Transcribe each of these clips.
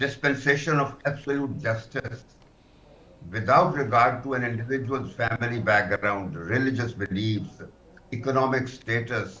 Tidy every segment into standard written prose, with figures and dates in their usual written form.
dispensation of absolute justice without regard to an individual's family background, religious beliefs, economic status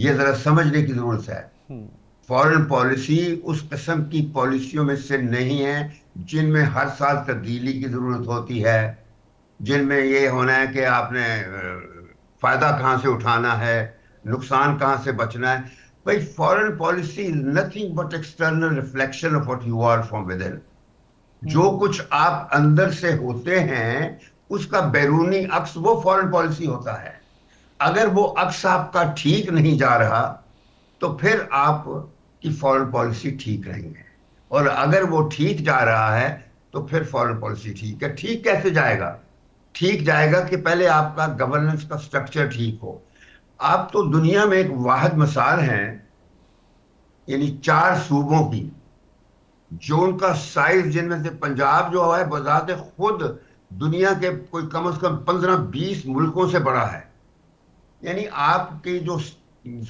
یہ ذرا سمجھنے کی ضرورت ہے. فارن پالیسی اس قسم کی پالیسیوں میں سے نہیں ہے جن میں ہر سال تبدیلی کی ضرورت ہوتی ہے, جن میں یہ ہونا ہے کہ آپ نے فائدہ کہاں سے اٹھانا ہے, نقصان کہاں سے بچنا ہے. بھائی foreign policy is nothing but external reflection of what you are from within. جو کچھ آپ اندر سے ہوتے ہیں اس کا بیرونی عکس وہ فارن پالیسی ہوتا ہے. اگر وہ عکس آپ کا ٹھیک نہیں جا رہا تو پھر آپ کی فارن پالیسی ٹھیک نہیں ہے, اور اگر وہ ٹھیک جا رہا ہے تو پھر فارن پالیسی ٹھیک ہے. ٹھیک کیسے جائے گا؟ ٹھیک جائے گا کہ پہلے آپ کا گورننس کا سٹرکچر ٹھیک ہو. آپ تو دنیا میں ایک واحد مثال ہیں, یعنی 4 صوبوں کی, جو ان کا سائز, جن میں سے پنجاب جو ہے بذات خود دنیا کے کوئی کم از کم 15-20 ملکوں سے بڑا ہے. یعنی آپ کی جو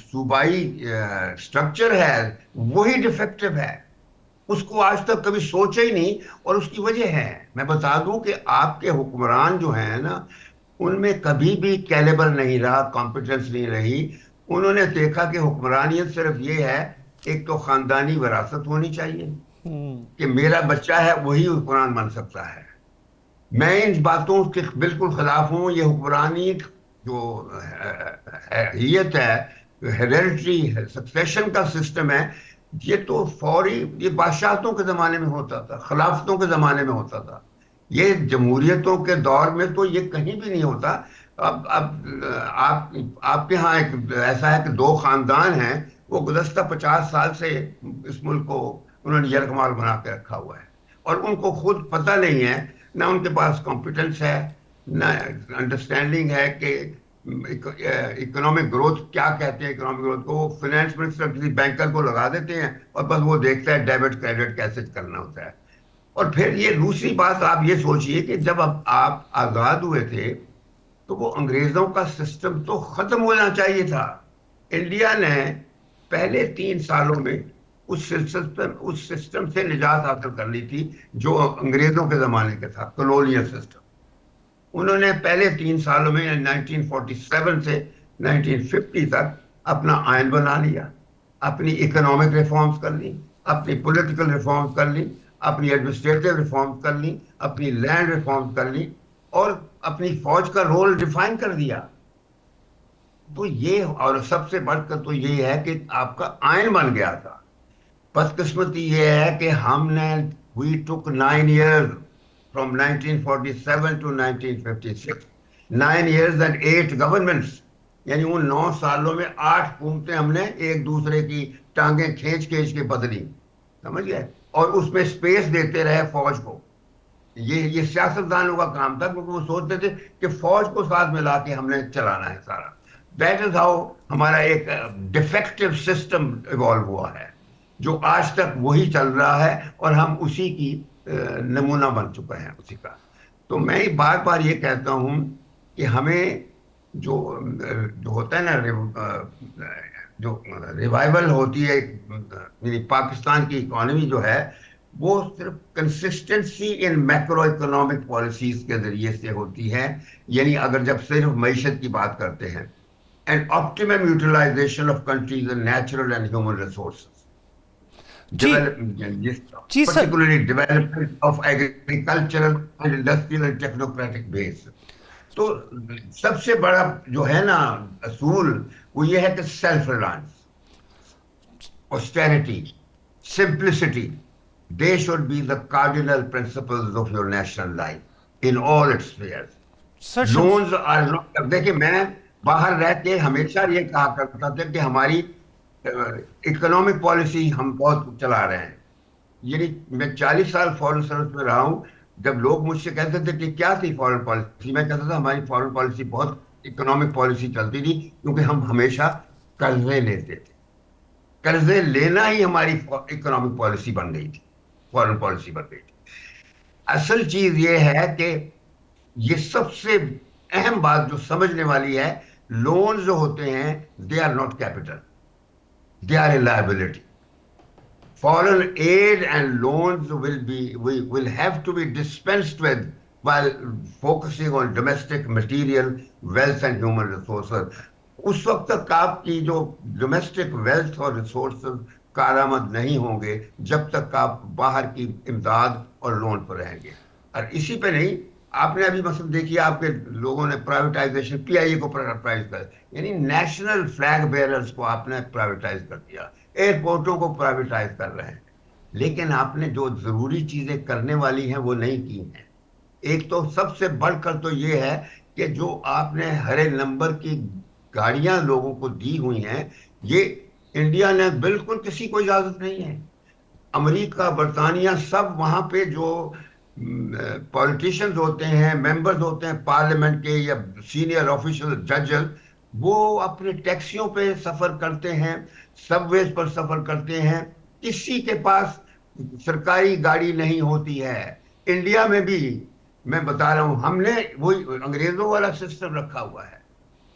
صوبائی سٹرکچر ہے وہی ڈیفیکٹو ہے, اس کو آج تک کبھی سوچا ہی نہیں. اور اس کی وجہ ہے, میں بتا دوں کہ آپ کے حکمران جو ہیں نا, ان میں کبھی بھی کیلیبر نہیں رہا, کمپیٹنس نہیں رہی. انہوں نے دیکھا کہ حکمرانیت صرف یہ ہے, ایک تو خاندانی وراثت ہونی چاہیے کہ میرا بچہ ہے وہی حکمران بن سکتا ہے. میں ان باتوں کے بالکل خلاف ہوں. یہ حکمرانی جو حیت ہے, ہیریڈیٹری سکسیشن کا سسٹم ہے, یہ تو فوری, یہ بادشاہتوں کے زمانے میں ہوتا تھا, خلافتوں کے زمانے میں ہوتا تھا. یہ جمہوریتوں کے دور میں تو یہ کہیں بھی نہیں ہوتا. اب آپ کے ہاں ایک ایسا ہے کہ 2 خاندان ہیں, وہ گزشتہ 50 سال سے اس ملک کو انہوں نے یرغمال بنا کے رکھا ہوا ہے, اور ان کو خود پتہ نہیں ہے, نہ ان کے پاس کمپیٹنس ہے, نہ انڈرسٹینڈنگ ہے کہ اکنامک گروتھ کیا کہتے ہیں. اکنامک گروتھ کو وہ فائنانس منسٹر کسی بینکر کو لگا دیتے ہیں اور بس وہ دیکھتا ہے ڈیبٹ کریڈٹ کیسے کرنا ہوتا ہے. اور پھر یہ دوسری بات آپ یہ سوچئے کہ جب آپ آزاد ہوئے تھے تو وہ انگریزوں کا سسٹم تو ختم ہونا چاہیے تھا. انڈیا نے پہلے 3 سالوں میں اس سسٹم سے نجات حاصل کر لی تھی جو انگریزوں کے زمانے کا تھا, کلونیل سسٹم. انہوں نے پہلے 3 سالوں میں 1947 سے 1950 تک اپنا آئین بنا لیا, اپنی اکنامک ریفارمز کر لی, اپنی پولیٹیکل ریفارمز کر لی, اپنی ایڈمنسٹریٹو ریفارمز کر لی, اپنی لینڈ ریفارمز کر لی, اور اپنی فوج کا رول ڈیفائن کر دیا. تو یہ, اور سب سے بڑھ کر تو یہ ہے کہ آپ کا آئین بن گیا تھا. بدقسمتی یہ ہے کہ ہم نے we took 9 years from 1947 to 1956, 9 years and 8 governments. یعنی ان 9 سالوں میں 8 حکومتیں ہم نے ایک دوسرے کی ٹانگیں کھینچ کے بدلی, سمجھ گئے, اور اس میں سپیس دیتے رہے فوج کو. یہ سیاستدانوں کا کام تھا, کیونکہ وہ سوچتے تھے کہ فوج کو ساتھ ملا کے ہم نے چلانا ہے سارا. دیٹ از ہاؤ ہمارا ایک ڈیفیکٹو سسٹم ایوالو ہوا ہے, جو آج تک وہی چل رہا ہے, اور ہم اسی کی نمونہ بن چکے ہیں اسی کا. تو میں بار بار یہ کہتا ہوں کہ ہمیں جو ہوتا ہے نا, جو ریوائول ہوتی ہے, یعنی پاکستان کی اکانومی جو ہے وہ صرف کنسسٹنسی ان میکرو اکنامک پالیسیز کے ذریعے سے ہوتی ہے. یعنی اگر جب صرف معیشت کی بات کرتے ہیں, and optimum utilisation of countries and natural and human resources, جی sir, particularly development of agricultural and industrial and technocratic base. تو سب سے بڑا جو ہے نا اصول وہ یہ ہے کہ self Reliance, austerity, simplicity, they should be the cardinal principles of your national life in all its spheres. Loans are not, دیکھیں میں باہر رہ کے ہمیشہ یہ کہا کرتا تھا کہ ہماری اکنامک پالیسی ہم بہت چلا رہے ہیں. یعنی میں 40 سال فورن سروس میں رہا ہوں. جب لوگ مجھ سے کہتے تھے کہ کیا تھی فورن پالیسی, میں کہتا تھا ہماری فورن پالیسی بہت اکنامک پالیسی چلتی تھی, کیونکہ ہم ہمیشہ قرضے لیتے تھے. قرضے لینا ہی ہماری اکنامک پالیسی بن گئی تھی, فورن پالیسی بن گئی تھی. اصل چیز یہ ہے کہ یہ سب سے اہم بات جو سمجھنے والی ہے, لون جو ہوتے ہیں they are not capital, they are a liability. Foreign aid and loans will have to be dispensed with while focusing on domestic material, wealth and human resources. اس وقت تک آپ کی جو ڈومیسٹک ویلتھ اور ریسورسز کارآمد نہیں ہوں گے جب تک آپ باہر کی امداد اور لون پر رہیں گے. اور اسی پہ نہیں، آپ نے ابھی مثلا دیکھیے آپ کے لوگوں نے پرائیویٹائزیشن پی آئی اے کو پرائیویٹائز کر، یعنی نیشنل فلیگ بیئررز کو آپ نے پرائیویٹائز کر دیا، ایئرپورٹوں کو پرائیویٹائز کر رہے ہیں. لیکن آپ نے جو ضروری چیزیں کرنے والی ہیں وہ نہیں کی ہیں. ایک تو سب سے بڑھ کر تو یہ ہے کہ جو آپ نے ہرے نمبر کی گاڑیاں لوگوں کو دی ہوئی ہیں، یہ انڈیا نے بالکل کسی کو اجازت نہیں ہے. امریکہ، برطانیہ، سب وہاں پہ جو پالیٹیشینز ہوتے ہیں، ممبرز ہوتے ہیں پارلیمنٹ کے یا سینئر آفیشل ججز، وہ اپنے ٹیکسیوں پہ سفر کرتے ہیں، سب ویز پر سفر کرتے ہیں. کسی کے پاس سرکاری گاڑی نہیں ہوتی ہے. انڈیا میں بھی میں بتا رہا ہوں ہم نے وہی انگریزوں والا سسٹم رکھا ہوا ہے.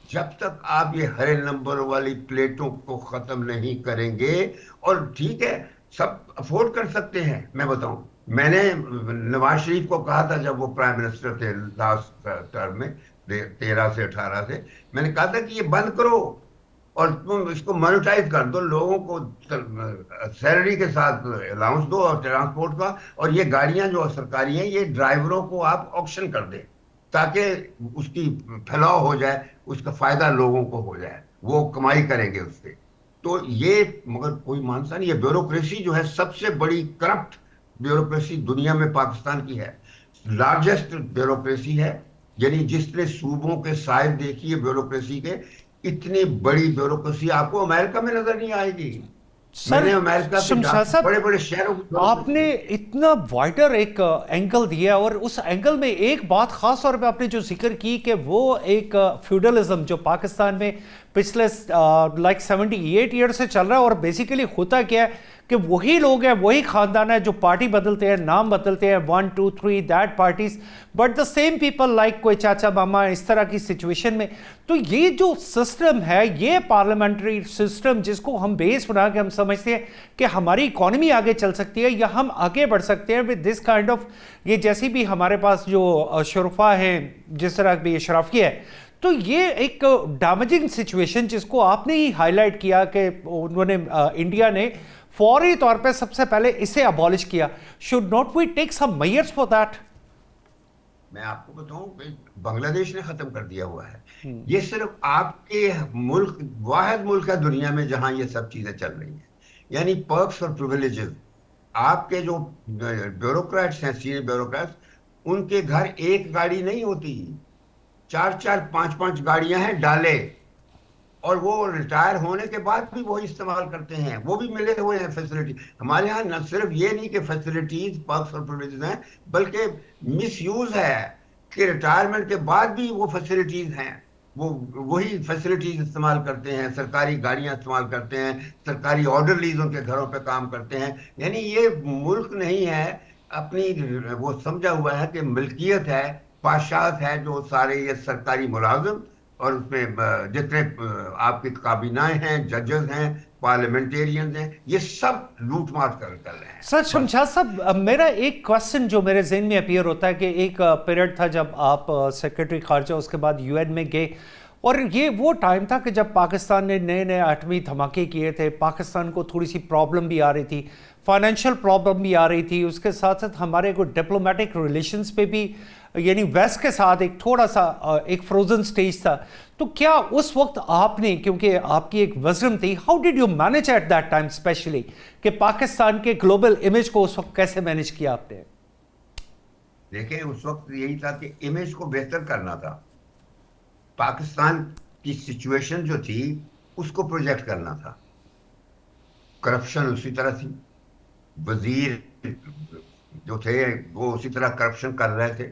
جب تک آپ یہ ہرے نمبر والی پلیٹوں کو ختم نہیں کریں گے، اور ٹھیک ہے سب افورڈ کر سکتے ہیں. میں بتاؤں، میں نے نواز شریف کو کہا تھا جب وہ پرائم منسٹر تھے لاسٹ ٹرم میں 13 سے 18 سے، میں نے کہا تھا کہ یہ بند کرو اور تم اس کو مانیٹائز کر دو، لوگوں کو سیلری کے ساتھ الاؤنس دو اور ٹرانسپورٹ کا، اور یہ گاڑیاں جو سرکاری ہیں یہ ڈرائیوروں کو آپ آکشن کر دیں تاکہ اس کی پھیلاؤ ہو جائے، اس کا فائدہ لوگوں کو ہو جائے، وہ کمائی کریں گے اس سے. تو یہ مگر کوئی مانتا نہیں. یہ بیوروکریسی جو ہے سب سے بڑی کرپٹ بیوروکریسی دنیا میں پاکستان کی ہے. لارجسٹ بیوروکریسی ہے، یعنی جس نے صوبوں کے سائز دیکھی ہے بیوروکریسی کے، اتنی بڑی بیوروکریسی آپ کو امریکہ میں نظر نہیں آئے گی. میں سر نے امریکہ کے شمشاد صاحب، بڑے بڑے شہروں کی آپ نے اتنا وائڈر ایک اینگل دیا، اور اس اینگل میں ایک بات خاص طور پہ آپ نے جو ذکر کی کہ وہ ایک فیوڈلزم جو پاکستان میں پچھلے لائک 78 ایئر سے چل رہا ہے، اور بیسیکلی ہوتا کیا ہے کہ وہی لوگ ہیں، وہی خاندان ہے جو پارٹی بدلتے ہیں، نام بدلتے ہیں، 1 2 3 that parties, but the same people like کوئی چاچا ماما، اس طرح کی سچویشن میں. تو یہ جو سسٹم ہے، یہ پارلیمنٹری سسٹم جس کو ہم بیس بنا کے ہم سمجھتے ہیں کہ ہماری اکانومی آگے چل سکتی ہے یا ہم آگے بڑھ سکتے ہیں ود دس کائنڈ آف، یہ جیسی بھی ہمارے پاس جو شرفا ہیں، جس طرح بھی اشرافیہ ہے، تو یہ ایک ڈیمیجنگ سچویشن جس کو آپ نے ہی ہائی لائٹ کیا کہ انہوں نے انڈیا نے فوری طور پہ سب سے پہلے اسے ابالش کیا. Should not we take some measures for that? میں آپ کو بتاؤں کہ بنگلہ دیش نے ختم کر دیا ہوا ہے. یہ صرف آپ کے ملک، واحد ملک ہے دنیا میں جہاں یہ سب چیزیں چل رہی ہیں. یعنی پرکس اور پریویلیجز، آپ کے جو بیوروکریٹس ہیں، سینئر بیوروکریٹس، ان کے گھر ایک گاڑی نہیں ہوتی، 4 4 5 5 گاڑیاں ہیں ڈالے، اور وہ ریٹائر ہونے کے بعد بھی وہ استعمال کرتے ہیں، وہ بھی ملے ہوئے ہیں فیسلٹی. ہمارے ہاں نہ صرف یہ نہیں کہ فیسلٹیز پرکس اور پریویلیجز ہیں، بلکہ مس یوز ہے کہ ریٹائرمنٹ کے بعد بھی وہ فیسلٹیز ہیں، وہ وہی فیسلٹیز استعمال کرتے ہیں، سرکاری گاڑیاں استعمال کرتے ہیں، سرکاری آرڈرلیز ان کے گھروں پہ کام کرتے ہیں. یعنی یہ ملک نہیں ہے اپنی، وہ سمجھا ہوا ہے کہ ملکیت ہے، بادشاہت ہے، جو سارے یہ سرکاری ملازم اور اس میں جتنے آپ کی کابینہ ہیں، ججز ہیں، پارلیمنٹیرینز ہیں، یہ سب لوٹ مار کر رہے ہیں سر بس. شمشاد صاحب، میرا ایک کوسچن جو میرے ذہن میں اپیئر ہوتا ہے کہ ایک پیریڈ تھا جب آپ سیکرٹری خارجہ اس کے بعد یو این میں گئے، اور یہ وہ ٹائم تھا کہ جب پاکستان نے نئے نئے ایٹمی دھماکے کیے تھے، پاکستان کو تھوڑی سی پرابلم بھی آ رہی تھی، فائنینشیل پرابلم بھی آ رہی تھی، اس کے ساتھ ساتھ ہمارے کوئی ڈپلومیٹک ریلیشنز پہ بھی یعنی ویسٹ کے ساتھ ایک تھوڑا سا ایک فروزن سٹیج تھا. تو کیا اس وقت آپ نے، کیونکہ آپ کی ایک وزڈم تھی، how did you manage at that time especially کہ پاکستان کے گلوبل امیج کو اس وقت کیسے مینیج کیا آپ نے؟ دیکھیں اس وقت یہی تھا کہ امیج کو بہتر کرنا تھا، پاکستان کی سچویشن جو تھی اس کو پروجیکٹ کرنا تھا. کرپشن اسی طرح تھی، وزیر جو تھے وہ اسی طرح کرپشن کر رہے تھے.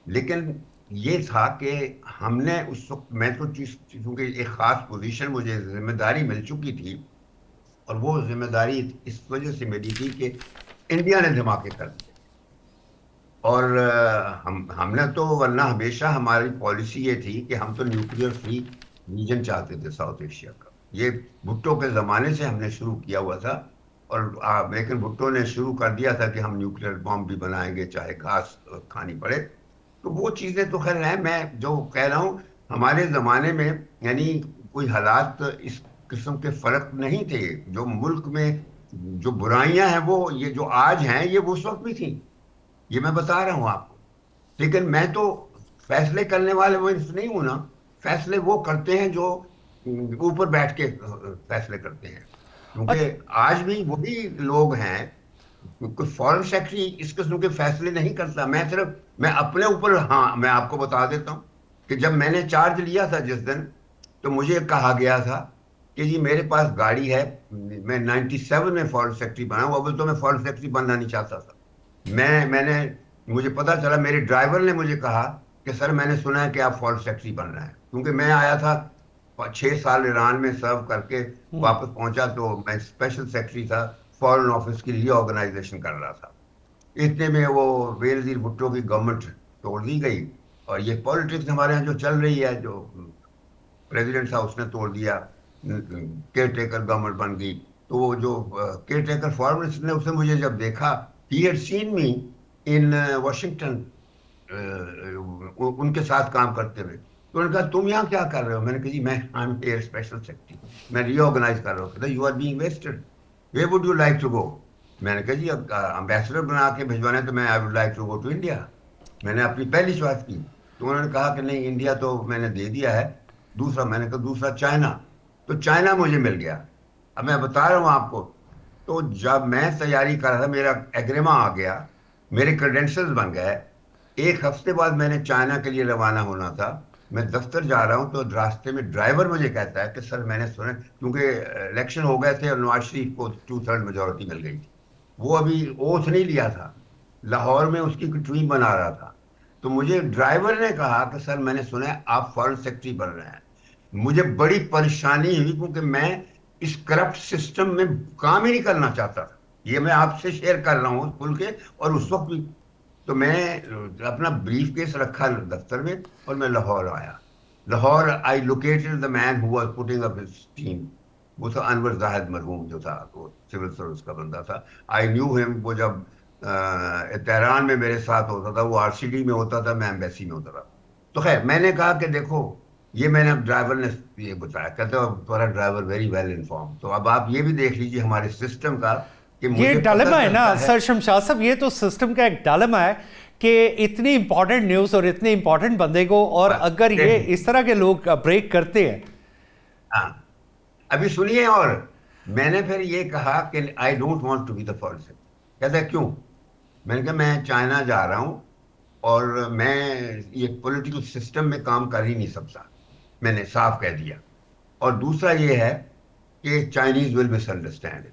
لیکن یہ تھا کہ ہم نے اس وقت، میں تو چونکہ ایک خاص پوزیشن، مجھے ذمہ داری مل چکی تھی، اور وہ ذمہ داری اس وجہ سے ملی تھی کہ انڈیا نے دھماکے کر دیے. اور ہم نے تو، ورنہ ہمیشہ ہماری پالیسی یہ تھی کہ ہم تو نیوکلیئر فری ریجن چاہتے تھے ساؤتھ ایشیا کا. یہ بھٹو کے زمانے سے ہم نے شروع کیا ہوا تھا، اور لیکن بھٹو نے شروع کر دیا تھا کہ ہم نیوکلیئر بام بھی بنائیں گے چاہے گھاس کھانی پڑے. تو وہ چیزیں تو خیر ہیں. میں جو کہہ رہا ہوں، ہمارے زمانے میں یعنی کوئی حالات اس قسم کے فرق نہیں تھے. جو ملک میں جو برائیاں ہیں وہ یہ جو آج ہیں یہ اس وقت بھی تھیں. یہ میں بتا رہا ہوں آپ کو. لیکن میں تو فیصلے کرنے والے وہ نہیں ہوں نا. فیصلے وہ کرتے ہیں جو اوپر بیٹھ کے فیصلے کرتے ہیں. کیونکہ آج بھی وہی لوگ ہیں. کوئی فارن سیکرٹری اس قسم کے فیصلے نہیں کرتا. میں اپنے اوپر، ہاں میں آپ کو بتا دیتا ہوں کہ جب میں نے چارج لیا تھا جس دن، تو مجھے کہا گیا تھا کہ جی میرے پاس گاڑی ہے. میں 97 میں فارن سیکرٹری بنا ہوں. اب تو میں فارن سیکرٹری بننا نہیں چاہتا تھا. میں نے مجھے پتا چلا، میرے ڈرائیور نے مجھے کہا کہ سر میں نے سنا ہے کہ آپ فارن سیکرٹری بن رہے ہیں. کیونکہ میں آیا تھا 6 سال ایران میں سرو کر کے واپس پہنچا، تو میں اسپیشل سیکرٹری تھا. فارن آفس کی ری آرگنائزیشن کر رہا تھا. اتنے میں وہ بینظیر بھٹو کی گورنمنٹ توڑ دی گئی. اور یہ پالیٹکس ہمارے یہاں جو چل رہی ہے، جو پریزیڈنٹ تھا اس نے توڑ دیا. کیئر ٹیکر گورنمنٹ بن گئی. تو وہ جو کیئر ٹیکر فارن منسٹر نے، اسے مجھے جب دیکھا، he had seen me in Washington ان کے ساتھ کام کرتے ہوئے. تو انہوں نے کہا تم یہاں کیا کر رہے ہو؟ میں نے کہا جی میں اسپیشل سیکرٹری، میں ری آرگنائز کر رہا ہوں. کہتا you are being wasted, where would you like to go? میں نے کہا جی اب امبیسڈر بنا کے بھجوانا ہے تو میں I would like to go to India. میں نے اپنی پہلی چوائس کی. تو انہوں نے کہا کہ نہیں، انڈیا تو میں نے دے دیا ہے. دوسرا، میں نے کہا دوسرا چائنا. تو چائنا مجھے مل گیا. اب میں بتا رہا ہوں آپ کو. تو جب میں تیاری کر رہا تھا، میرا ایگریما آ گیا، میرے کریڈینشلز بن گئے. 1 ہفتے بعد میں نے چائنا کے لیے روانہ ہونا تھا. میں دفتر جا رہا ہوں تو راستے میں ڈرائیور مجھے کہتا ہے کہ سر میں نے سنا، کیونکہ الیکشن ہو گئے تھے اور نواز شریف کو 2/3 میجورٹی مل گئی تھی. وہ ابھی اوتھ نہیں لیا تھا، لاہور میں اس کی ٹوین بنا رہا تھا. تو مجھے ڈرائیور نے کہا کہ سر میں نے سنا ہے آپ فارن سیکرٹری بن رہے ہیں. مجھے بڑی پریشانی ہوئی، کیونکہ میں اس کرپٹ سسٹم میں کام ہی نہیں کرنا چاہتا تھا. یہ میں آپ سے شیئر کر رہا ہوں کھل کے. اور اس وقت بھی تو میں اپنا بریف کیس رکھا دفتر میں اور میں لاہور آیا. Lahore I located the man who was putting up his team. وہ تھا انور زاہد مرحوم، جو تھا وہ سول سروس کا بندہ تھا. آئی نیو ہم. وہ جب تہران میں میرے ساتھ ہوتا تھا، وہ RCD میں ہوتا تھا، میں ایمبیسی میں ہوتا تھا. تو خیر میں نے کہا کہ دیکھو، یہ میں نے ڈرائیور نے یہ بتایا. کہتے ہو تمہارا ڈرائیور ویری ویل انفارم. تو اب آپ یہ بھی دیکھ لیجیے ہمارے سسٹم کا کہ یہ مجھے ڈائلیما پتہ ہے نا چلتا ہے. سر شمشاد صاحب، یہ تو سسٹم کا ایک ڈائلیما ہے کہ اتنی امپورٹنٹ نیوز اور اتنے امپورٹنٹ بندے کو، اور اگر یہ اس طرح کے لوگ بریک کرتے ہیں. ہاں ابھی سنیے. اور میں نے پھر یہ کہا کہ I don't want to be the foreign secretary. کہتا ہے کیوں؟ میں نے کہا میں چائنا جا رہا ہوں اور میں یہ پولیٹیکل سسٹم میں کام کر ہی نہیں سکتا. میں نے صاف کہہ دیا. اور دوسرا یہ ہے کہ چائنیز ول مس انڈرسٹینڈ.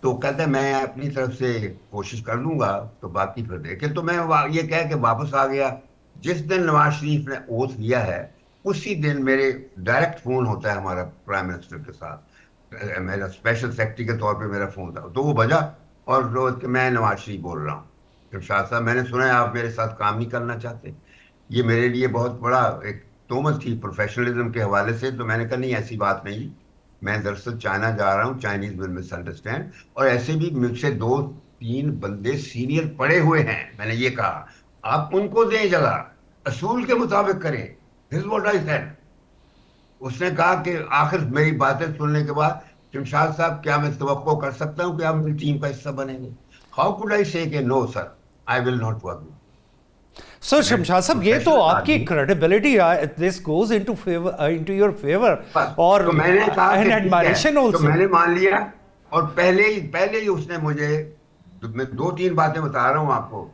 تو کہتا ہے میں اپنی طرف سے کوشش کر لوں گا، تو باقی پھر دیکھیں. تو میں یہ کہہ کے واپس آ گیا. جس دن نواز شریف نے اوتھ لیا ہے، اسی دن میرے ڈائریکٹ فون ہوتا ہے ہمارا پرائم منسٹر کے ساتھ. میرا اسپیشل سیکرٹری کے طور پہ میرا فون تھا. تو وہ بجا اور روز کہ میں نواز شریف بول رہا ہوں. شمشاد صاحب میں نے سنا ہے آپ میرے ساتھ کام نہیں کرنا چاہتے. یہ میرے لیے بہت بڑا ایک تہمت تھی پروفیشنلزم کے حوالے سے. تو میں نے کہا نہیں، ایسی بات نہیں، میں دراصل چائنا جا رہا ہوں، چائنیز ول مس انڈرسٹینڈ. اور ایسے بھی مجھ سے 2-3 بندے سینئر پڑے ہوئے ہیں. میں نے یہ کہا آپ ان کو دیں جگہ، اصول کے مطابق کریں. This is what I said. اس نے کہا کہ آخر میری باتیں سننے کے بعد، شمشاد صاحب کیا میں توقع کر سکتا ہوں کہ آپ میری ٹیم کا حصہ بنیں گے؟ How could I say کہ no sir, I will not work with you. سر شمشاد صاحب یہ تو آپ کی credibility, this goes into your favour. اور تو میں نے کہا این کہ ایڈمائریشن تو آلسو. میں نے مان لیا. اور پہلے ہی اس نے مجھے، میں 2-3 باتیں بتا رہا ہوں آپ کو.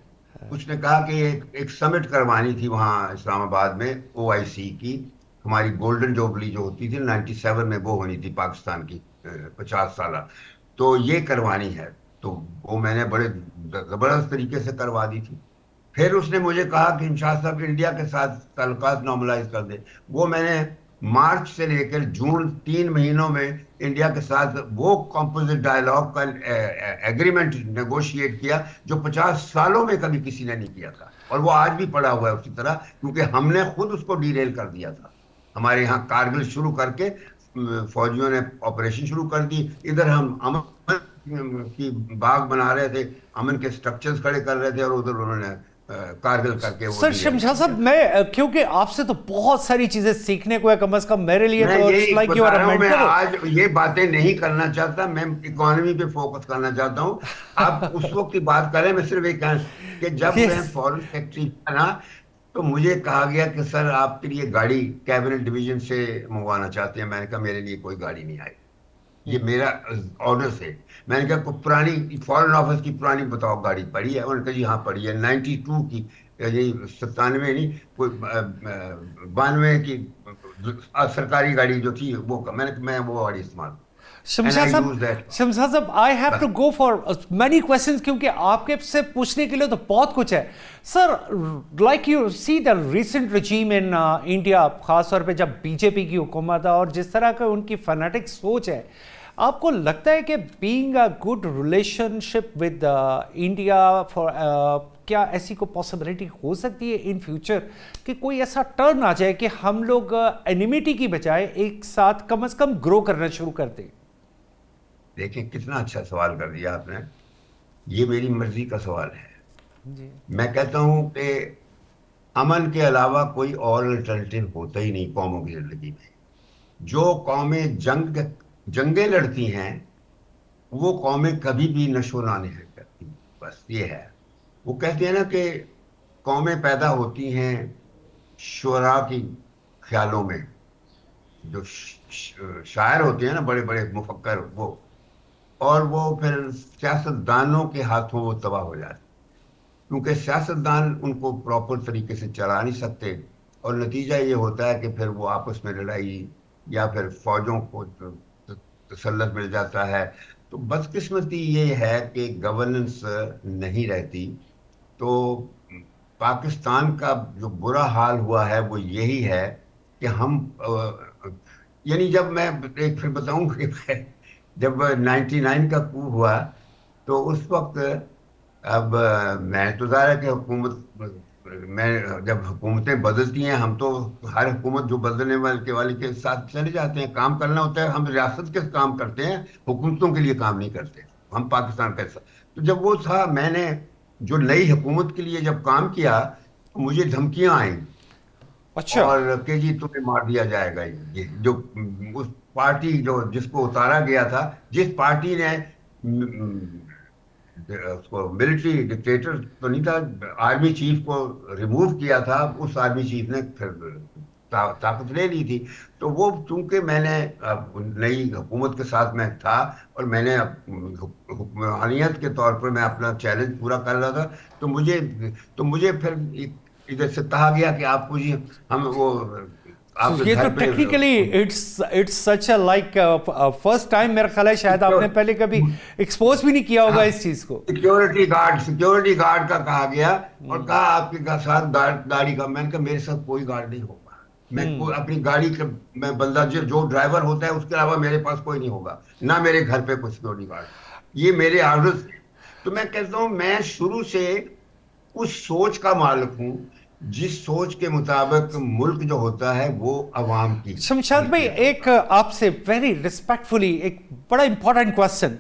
اس نے کہا کہ ایک سمٹ کروانی تھی وہاں اسلام آباد میں OIC کی. ہماری گولڈن جوبلی جو ہوتی تھی 97 میں، وہ ہونی تھی پاکستان کی 50 سالہ. تو یہ کروانی ہے. تو وہ میں نے بڑے زبردست طریقے سے کروا دی تھی. پھر اس نے مجھے کہا کہ شمشاد صاحب انڈیا کے ساتھ تعلقات نارملائز کر دیں. وہ میں نے مارچ سے لے کر جون 3 مہینوں میں انڈیا کے ساتھ وہ کمپوزٹ ڈائلاگ کا ایگریمنٹ نیگوشیٹ کیا جو 50 سالوں میں کبھی کسی نے نہیں کیا تھا. اور وہ آج بھی پڑا ہوا ہے اسی طرح، کیونکہ ہم نے خود اس کو ڈیریل کر دیا تھا. ہمارے یہاں کارگل شروع کر کے فوجیوں نے آپریشن شروع کر دی. ادھر ہم امن کی باغ بنا رہے تھے، امن کے سٹرکچرز کھڑے کر رہے تھے، اور ادھر انہوں نے کارگل کر کے وہ سر شمشاد صاحب میں کیونکہ آپ سے تو بہت ساری چیزیں سیکھنے کو ہے، کم از کم میرے لیے تو یہی لائک یو بتا آر رہا ہوں، میں مینٹر. آج یہ باتیں نہیں کرنا چاہتا، میں اکانومی پہ فوکس کرنا چاہتا ہوں. آپ اس وقت کی بات کریں، میں صرف یہ کہوں کہ جب میں فورن سیکرٹری تھا نا تو مجھے کہا گیا کہ سر آپ کے لیے گاڑی کیبنٹ ڈویژن سے منگوانا چاہتے ہیں. میں نے کہا میرے لیے کوئی گاڑی نہیں آئی، یہ میرا آرڈر سے. میں نے کہا کوئی پرانی فورن آفس کی پرانی بتاؤ گاڑی پڑی ہے؟ انہوں نے کہا جی ہاں پڑی ہے، 92 کی، یعنی 97 نہیں، کوئی 92 کی سرکاری گاڑی جو تھی وہ. میں وہ گاڑی استعمال. Shamshad sahab I have to go for many questions کیونکہ آپ کے سے پوچھنے کے لیے تو بہت کچھ ہے. Sir like you see the recent regime in India, خاص طور پہ جب بی جے پی کی حکومت ہے اور جس طرح کا ان کی فنیٹک سوچ ہے، آپ کو لگتا ہے کہ being a good relation ship with India for کیا ایسی کوئی پاسبلٹی ہو سکتی ہے ان فیوچر کہ کوئی ایسا ٹرن آ جائے کہ ہم لوگ اینیمیٹی کی بجائے ایک ساتھ کم از کم گرو کرنا شروع کر دیں؟ دیکھیں کتنا اچھا سوال کر دیا آپ نے. یہ میری مرضی کا سوال ہے. میں کہتا ہوں کہ امن کے علاوہ کوئی اور الٹرنیٹو ہوتا ہی نہیں قوموں کی زندگی میں. جو قومیں جنگیں لڑتی ہیں وہ قومیں کبھی بھی نشو نما نہیں کرتی. بس یہ ہے. وہ کہتے ہیں نا کہ قومیں پیدا ہوتی ہیں شعراء کی خیالوں میں. جو شاعر ہوتے ہیں نا بڑے بڑے مفکر، وہ اور وہ پھر سیاستدانوں کے ہاتھوں وہ تباہ ہو جاتے، کیونکہ سیاستدان ان کو پراپر طریقے سے چلا نہیں سکتے، اور نتیجہ یہ ہوتا ہے کہ پھر وہ آپس میں لڑائی یا پھر فوجوں کو تسلط مل جاتا ہے. تو بدقسمتی یہ ہے کہ گورننس نہیں رہتی. تو پاکستان کا جو برا حال ہوا ہے وہ یہی ہے کہ ہم یعنی جب میں ایک پھر بتاؤں کہ جب 99 کا کو ہوا تو اس وقت اب میں تو ظاہر ہے کہ حکومت میں جب حکومتیں بدلتی ہیں ہم تو ہر حکومت جو بدلنے والی کے ساتھ چلے جاتے ہیں. کام کرنا ہوتا ہے. ہم ریاست کے کام کرتے ہیں، حکومتوں کے لیے کام نہیں کرتے. ہم پاکستان کا حصہ. تو جب وہ تھا میں نے جو نئی حکومت کے لیے جب کام کیا تو مجھے دھمکیاں آئیں اچھا اور کہ جی تمہیں مار دیا جائے گا. یہ جو اس پارٹی جو جس کو اتارا گیا تھا، جس پارٹی نے اس کو ملٹری ڈکٹیٹر تو نہیں تھا، آرمی چیف کو ریموو کیا تھا، اس آرمی چیف نے پھر طاقت لے لی تھی. تو وہ چونکہ میں نے نئی حکومت کے ساتھ میں تھا اور میں نے حکمرانیت کے طور پر میں اپنا چیلنج پورا کر رہا تھا، تو مجھے پھر ادھر سے کہا گیا کہ آپ کو جی ہم وہ آپ کے یہ تو گھر پہ technically it's such a like first time میرا خیال ہے شاید آپ نے پہلے کبھی ایکسپوز بھی نہیں کیا ہوگا اس چیز کو. سیکیورٹی گارڈ کا کہا گیا اور کہا آپ کے ساتھ گاڑی کا. میں نے کہا میرے ساتھ کوئی گارڈ نہیں ہوگا. میں اپنی گاڑی کا میں بندہ جو ڈرائیور ہوتا ہے اس کے علاوہ میرے پاس کوئی نہیں ہوگا، نہ میرے گھر پہ کوئی سیکیورٹی گارڈ. یہ میرے آرڈرز ہیں. تو میں کہتا ہوں میں شروع سے اس سوچ کا مالک ہوں جس سوچ کے مطابق ملک جو ہوتا ہے وہ عوام کی. شمشاد بھائی ایک آپ سے ویری ریسپیکٹفلی ایک بڑا important question,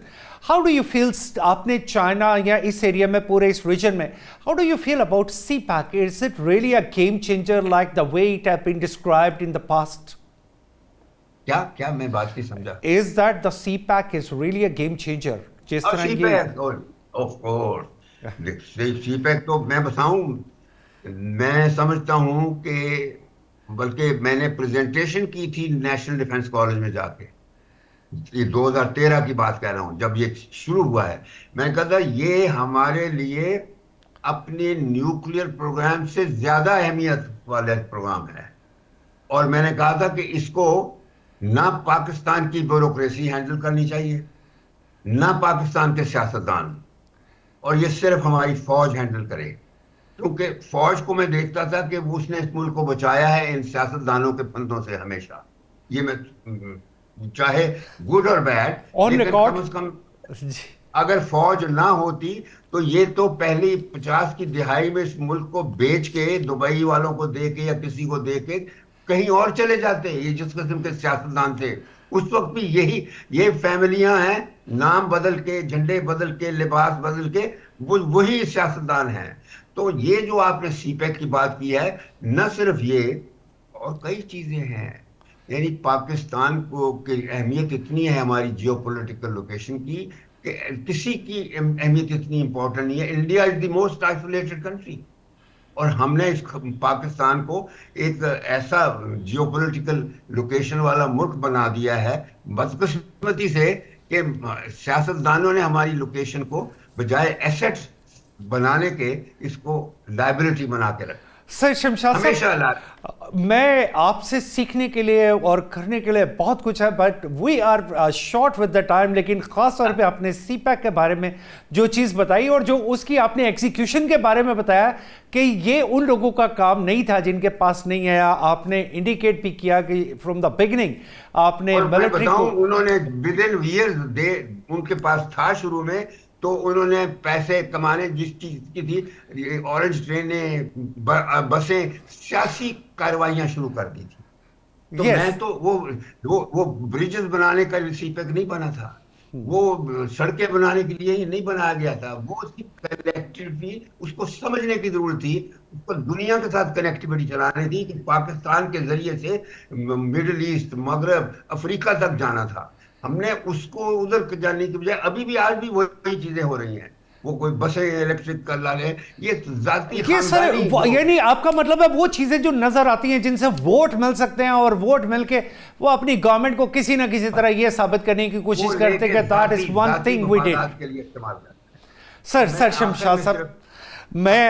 how do you feel آپ نے چائنا یا اس ایریا میں پورے اس ریجن میں how do you feel about CPEC? Is it really a game changer like the way it have been described in the past? کیا میں بات نہیں سمجھا. Is that the CPEC is really a game changer? جس طرح یہ of course C pack تو میں بتاؤں میں سمجھتا ہوں کہ بلکہ میں نے پریزنٹیشن کی تھی نیشنل ڈیفنس کالج میں جا کے، یہ 2013 کی بات کہہ رہا ہوں جب یہ شروع ہوا ہے. میں نے کہا تھا یہ ہمارے لیے اپنے نیوکلیئر پروگرام سے زیادہ اہمیت والا پروگرام ہے، اور میں نے کہا تھا کہ اس کو نہ پاکستان کی بیوروکریسی ہینڈل کرنی چاہیے نہ پاکستان کے سیاستدان، اور یہ صرف ہماری فوج ہینڈل کرے. کیونکہ فوج کو میں دیکھتا تھا کہ اس نے اس ملک کو بچایا ہے ان سیاستدانوں کے پھندوں سے ہمیشہ. یہ میں چاہے گڈ اور بیڈ، لیکن کم از کم اگر فوج نہ ہوتی تو یہ تو پہلی 50 کی دہائی میں اس ملک کو بیچ کے دبئی والوں کو دے کے یا کسی کو دے کے کہیں اور چلے جاتے. یہ جس قسم کے سیاستدان تھے اس وقت بھی یہ فیملیاں ہیں، نام بدل کے، جھنڈے بدل کے، لباس بدل کے، وہی سیاستدان ہیں. تو یہ جو آپ نے سی پیک کی بات کی ہے، نہ صرف یہ اور کئی چیزیں ہیں. یعنی پاکستان کو کی اہمیت اتنی ہے ہماری جیو پولیٹیکل لوکیشن کی کہ کسی کی اہمیت اتنی امپورٹنٹ نہیں ہے. India is the most isolated country, اور ہم نے اس پاکستان کو ایک ایسا جیو پولیٹیکل لوکیشن والا ملک بنا دیا ہے بدقسمتی سے کہ سیاستدانوں نے ہماری لوکیشن کو بجائے ایسٹس بنانے کے اس کو لائبلٹی بنا کے رکھا. سر شمشاد ہمیشہ صاحب، میں آپ سے سیکھنے کے لیے اور کرنے کے لیے بہت کچھ ہے، but we are short with the time. لیکن خاص طور پہ آپ نے سی پیک کے بارے میں جو چیز بتائی اور جو اس کی آپ نے ایگزیکیوشن کے بارے میں بتایا کہ یہ ان لوگوں کا کام نہیں تھا جن کے پاس نہیں آیا. آپ نے انڈیکیٹ بھی کیا کہ فرام دا بگننگ آپ نے ملٹری کو، انہوں نے ود ان ایئرز ان کے پاس تھا شروع میں، تو انہوں نے پیسے کمانے جس چیز کی تھی، اورنج ٹرینیں، بسیں، سیاسی کارروائیاں شروع کر دی تھی. تو میں تو وہ بریجز بنانے کا سی پیک نہیں بنا تھا، وہ سڑکیں بنانے کے لیے ہی نہیں بنایا گیا تھا. وہ اس کی کنیکٹیوٹی، اس کو سمجھنے کی ضرورت تھی، اس کو دنیا کے ساتھ کنیکٹیوٹی چلانی تھی کہ پاکستان کے ذریعے سے مڈل ایسٹ، مغرب، افریقہ تک جانا تھا. ہم نے اس کو ادھر جانے کی بجائے ابھی بھی آج بھی وہی چیزیں ہو رہی ہیں. وہ کوئی بسیں الیکٹرک کر لا لیں، یہ ذاتی خاندانی. یعنی آپ کا مطلب ہے وہ چیزیں جو نظر آتی ہیں جن سے ووٹ مل سکتے ہیں، اور ووٹ مل کے وہ اپنی گورنمنٹ کو کسی نہ کسی طرح یہ ثابت کرنے کی کوشش کرتے کہ that is one thing we did. سر شمشاد صاحب، میں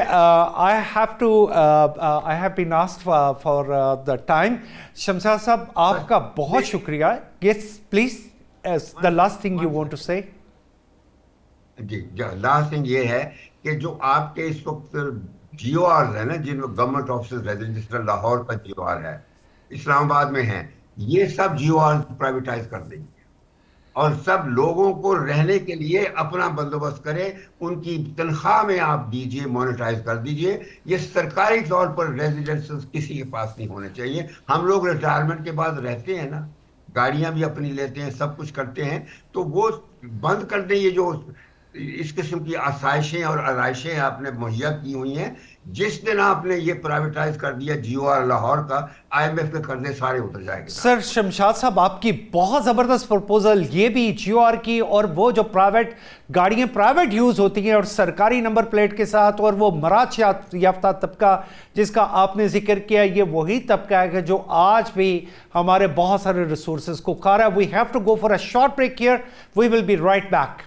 I have been asked for the time. Shamshad صاحب آپ کا بہت شکریہ. Yes please, the last thing you want to say. جی لاسٹ تھنگ یہ ہے کہ جو آپ کے اس وقت جیو آرز ہیں نا، جن میں گورنمنٹ آفسز رہتے ہیں، جس طرح لاہور کا جیو آر ہے، اسلام آباد میں ہیں، یہ سب جیو آر پرائیویٹائز کر دیں گے اور سب لوگوں کو رہنے کے لیے اپنا بندوبست کریں. ان کی تنخواہ میں آپ دیجئے، مانیٹائز کر دیجئے. یہ سرکاری طور پر ریزیڈنسز کسی کے پاس نہیں ہونے چاہیے. ہم لوگ ریٹائرمنٹ کے بعد رہتے ہیں نا، گاڑیاں بھی اپنی لیتے ہیں، سب کچھ کرتے ہیں، تو وہ بند کر دیں. یہ جو اس قسم کی آسائشیں اور آرائشیں آپ نے مہیا کی ہوئی ہیں، جس دن آپ نے یہ پرائیویٹائز کر دیا جیو آر لاہور کا، آئی ایم ایف کے قرضے سارے اتر جائیں گے. سر شمشاد صاحب، آپ کی بہت زبردست پروپوزل یہ بھی جیو آر کی، اور وہ جو پرائیویٹ گاڑیاں پرائیویٹ یوز ہوتی ہیں اور سرکاری نمبر پلیٹ کے ساتھ، اور وہ مراعات یافتہ طبقہ جس کا آپ نے ذکر کیا، یہ وہی طبقہ ہے کہ جو آج بھی ہمارے بہت سارے ریسورسز کو کھا رہا ہے. We have to go for a short break here. We will be right back.